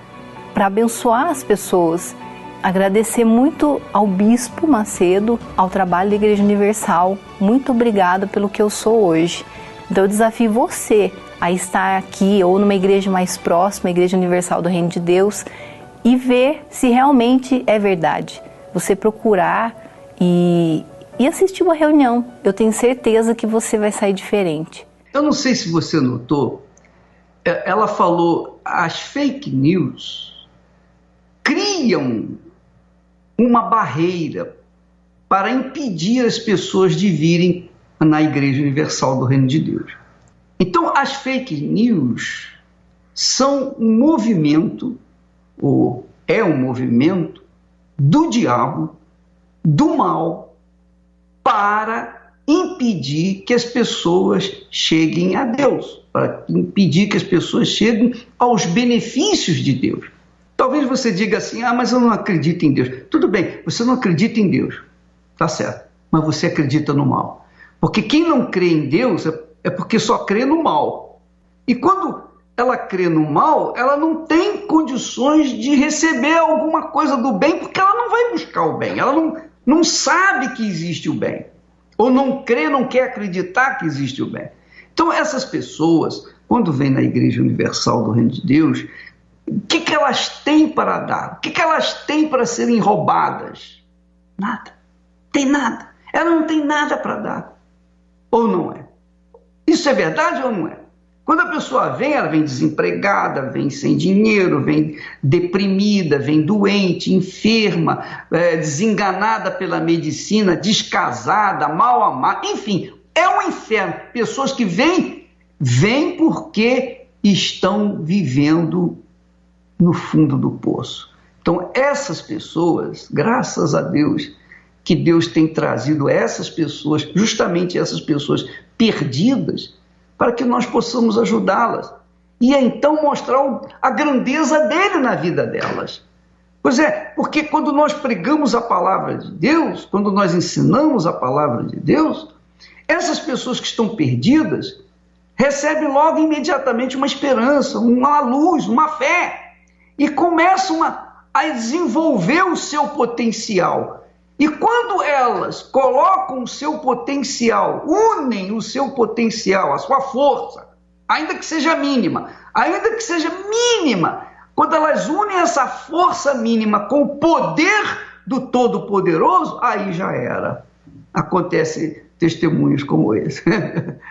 para abençoar as pessoas. Agradecer muito ao Bispo Macedo, ao trabalho da Igreja Universal. Muito obrigada pelo que eu sou hoje. Então eu desafio você a estar aqui ou numa igreja mais próxima, a Igreja Universal do Reino de Deus, e ver se realmente é verdade. Você procurar e assistir uma reunião. Eu tenho certeza que você vai sair diferente. Eu não sei se você notou, ela falou, as fake news criam uma barreira para impedir as pessoas de virem na Igreja Universal do Reino de Deus. Então, as fake news são um movimento, ou é um movimento do diabo, do mal, para impedir que as pessoas cheguem a Deus, para impedir que as pessoas cheguem aos benefícios de Deus. Talvez você diga assim, mas eu não acredito em Deus. Tudo bem, você não acredita em Deus, tá certo, mas você acredita no mal. Porque quem não crê em Deus é porque só crê no mal. E quando ela crê no mal, ela não tem condições de receber alguma coisa do bem, porque ela não vai buscar o bem, ela não sabe que existe o bem, ou não crê, não quer acreditar que existe o bem. Então essas pessoas, quando vêm na Igreja Universal do Reino de Deus, o que elas têm para dar? O que elas têm para serem roubadas? Nada. Tem nada. Ela não tem nada para dar. Ou não é? Isso é verdade ou não é? Quando a pessoa vem, ela vem desempregada, vem sem dinheiro, vem deprimida, vem doente, enferma, desenganada pela medicina, descasada, mal amada, enfim, é um inferno. Pessoas que vêm porque estão vivendo no fundo do poço. Então, essas pessoas, graças a Deus, que Deus tem trazido essas pessoas, justamente essas pessoas perdidas, para que nós possamos ajudá-las. E então mostrar a grandeza dele na vida delas. Pois é, porque quando nós pregamos a palavra de Deus, quando nós ensinamos a palavra de Deus, essas pessoas que estão perdidas recebem logo imediatamente uma esperança, uma luz, uma fé, e começam a desenvolver o seu potencial. E quando elas colocam o seu potencial, unem o seu potencial, a sua força, ainda que seja mínima, quando elas unem essa força mínima com o poder do Todo-Poderoso, aí já era. Acontece testemunhos como esse.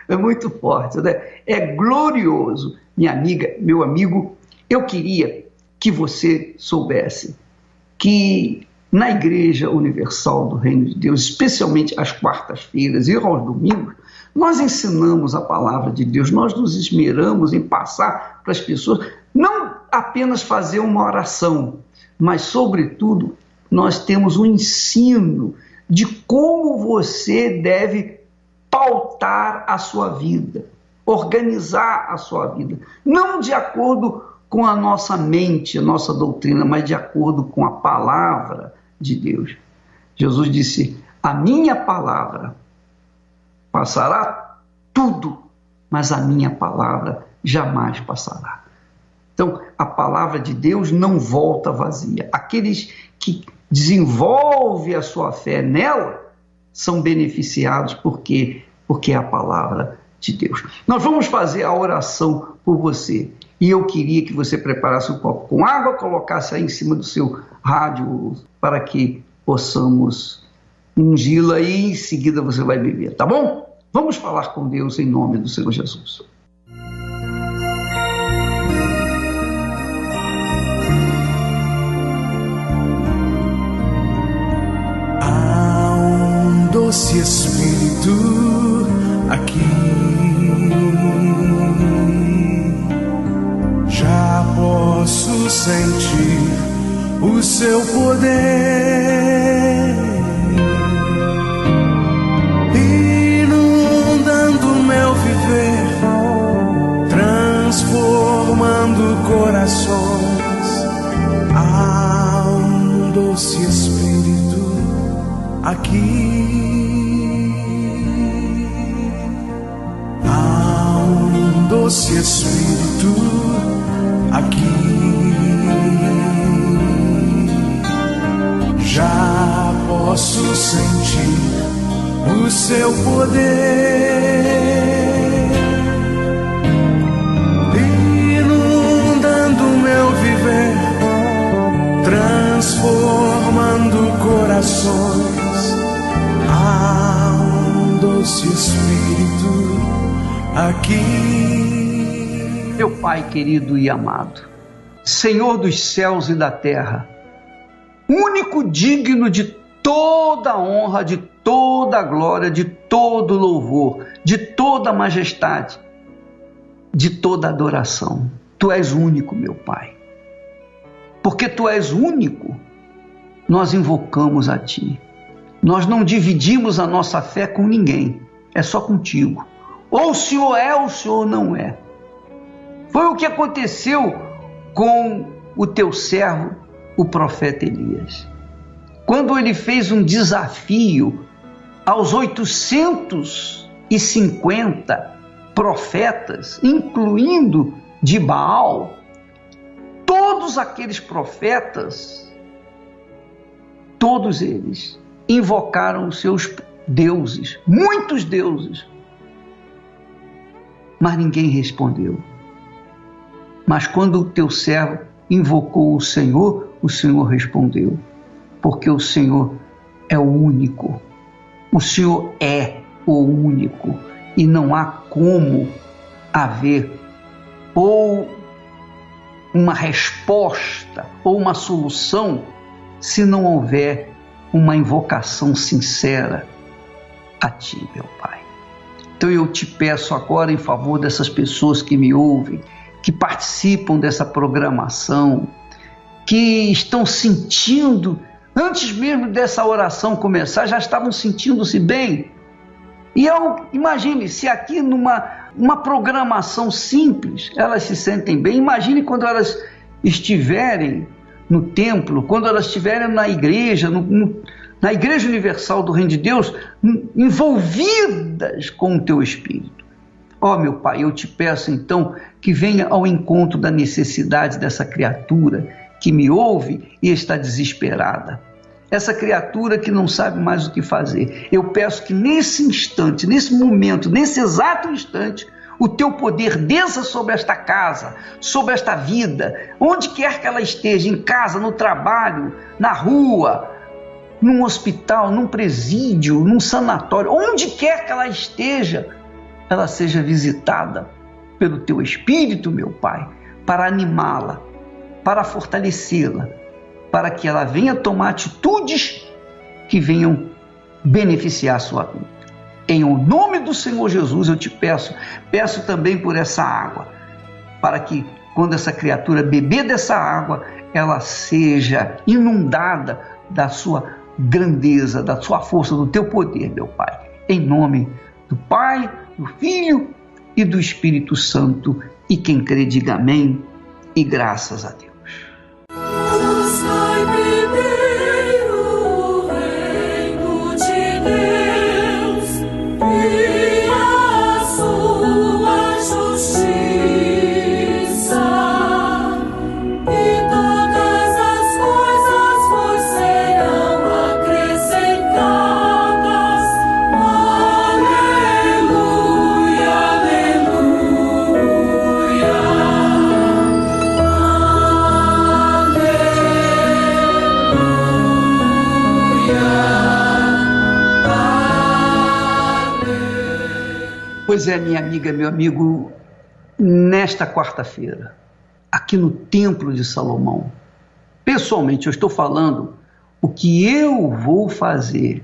É muito forte, né? É glorioso. Minha amiga, meu amigo, eu queria que você soubesse que na Igreja Universal do Reino de Deus, especialmente às quartas-feiras e aos domingos, nós ensinamos a palavra de Deus, nós nos esmeramos em passar para as pessoas, não apenas fazer uma oração, mas, sobretudo, nós temos um ensino de como você deve pautar a sua vida, organizar a sua vida, não de acordo com a nossa mente, a nossa doutrina, mas de acordo com a palavra de Deus. Jesus disse: a minha palavra passará tudo, mas a minha palavra jamais passará. Então, a palavra de Deus não volta vazia. Aqueles que desenvolvem a sua fé nela são beneficiados porque é a palavra de Deus. Nós vamos fazer a oração por você. E eu queria que você preparasse um copo com água, colocasse aí em cima do seu rádio para que possamos ungí-la e em seguida você vai beber, tá bom? Vamos falar com Deus em nome do Senhor Jesus. Há um doce Espírito aqui. Já posso sentir o seu poder inundando meu viver, transformando corações. Há um doce Espírito aqui. Há um doce Espírito aqui. Já posso sentir o seu poder inundando meu viver, transformando corações. Há um doce Espírito aqui. Meu Pai querido e amado, Senhor dos céus e da terra, único digno de toda a honra, de toda a glória, de todo louvor, de toda a majestade, de toda adoração. Tu és único, meu Pai. Porque Tu és único, nós invocamos a Ti. Nós não dividimos a nossa fé com ninguém, é só contigo. Ou o Senhor é ou o Senhor não é. Foi o que aconteceu com o Teu servo, o profeta Elias. Quando ele fez um desafio aos 850 profetas, incluindo de Baal, todos aqueles profetas, todos eles invocaram os seus deuses, muitos deuses, mas ninguém respondeu. Mas quando o teu servo invocou o Senhor respondeu, porque o Senhor é o único, o Senhor é o único, e não há como haver ou uma resposta ou uma solução se não houver uma invocação sincera a Ti, meu Pai. Então eu te peço agora em favor dessas pessoas que me ouvem, que participam dessa programação, que estão sentindo, antes mesmo dessa oração começar, já estavam sentindo-se bem. E imagine, se aqui numa programação simples, elas se sentem bem, imagine quando elas estiverem no templo, quando elas estiverem na igreja, na Igreja Universal do Reino de Deus, envolvidas com o Teu Espírito. Ó, meu Pai, eu te peço então que venha ao encontro da necessidade dessa criatura que me ouve e está desesperada. essa criatura que não sabe mais o que fazer. Eu peço que nesse instante, nesse momento, nesse exato instante, o teu poder desça sobre esta casa, sobre esta vida, onde quer que ela esteja, em casa, no trabalho, na rua, num hospital, num presídio, num sanatório, onde quer que ela esteja, ela seja visitada pelo teu Espírito, meu Pai, para animá-la, para fortalecê-la, para que ela venha tomar atitudes que venham beneficiar a sua vida. Em nome do Senhor Jesus eu te peço também por essa água, para que quando essa criatura beber dessa água, ela seja inundada da sua grandeza, da sua força, do teu poder, meu Pai. Em nome do Pai, do Filho e do Espírito Santo. E quem crê, diga amém e graças a Deus. Pois é, minha amiga, meu amigo, nesta quarta-feira, aqui no Templo de Salomão, pessoalmente eu estou falando o que eu vou fazer,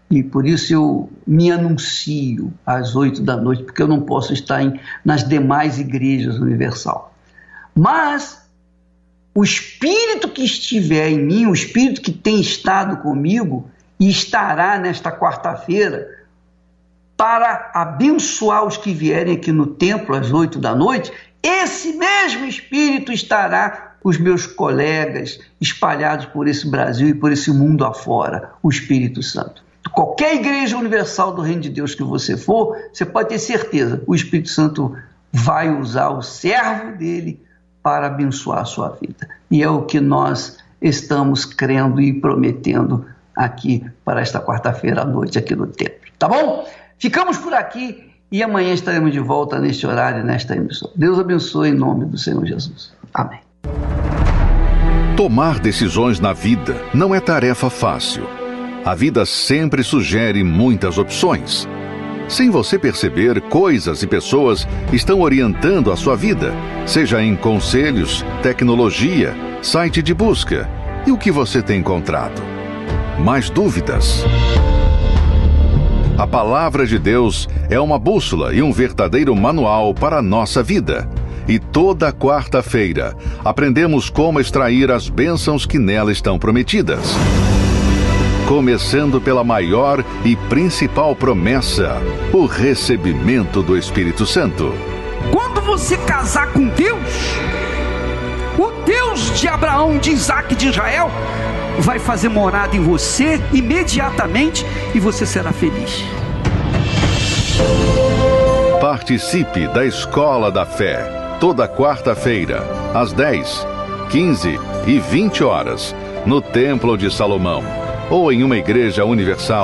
e por isso eu me anuncio às 8 da noite, porque eu não posso estar nas demais igrejas universal. Mas o Espírito que estiver em mim, o Espírito que tem estado comigo e estará nesta quarta-feira, para abençoar os que vierem aqui no templo às 8 da noite, esse mesmo Espírito estará com os meus colegas espalhados por esse Brasil e por esse mundo afora, o Espírito Santo. Qualquer igreja universal do Reino de Deus que você for, você pode ter certeza, o Espírito Santo vai usar o servo dele para abençoar a sua vida. E é o que nós estamos crendo e prometendo aqui para esta quarta-feira à noite aqui no templo. Tá bom? Ficamos por aqui e amanhã estaremos de volta neste horário, nesta emissão. Deus abençoe em nome do Senhor Jesus. Amém. Tomar decisões na vida não é tarefa fácil. A vida sempre sugere muitas opções. Sem você perceber, coisas e pessoas estão orientando a sua vida, seja em conselhos, tecnologia, site de busca. E o que você tem encontrado? Mais dúvidas? A palavra de Deus é uma bússola e um verdadeiro manual para a nossa vida. E toda quarta-feira aprendemos como extrair as bênçãos que nela estão prometidas. Começando pela maior e principal promessa, o recebimento do Espírito Santo. Quando você casar com Deus, o Deus de Abraão, de Isaac e de Israel, vai fazer morada em você imediatamente e você será feliz. Participe da Escola da Fé, toda quarta-feira, às 10, 15 e 20 horas, no Templo de Salomão, ou em uma igreja universal.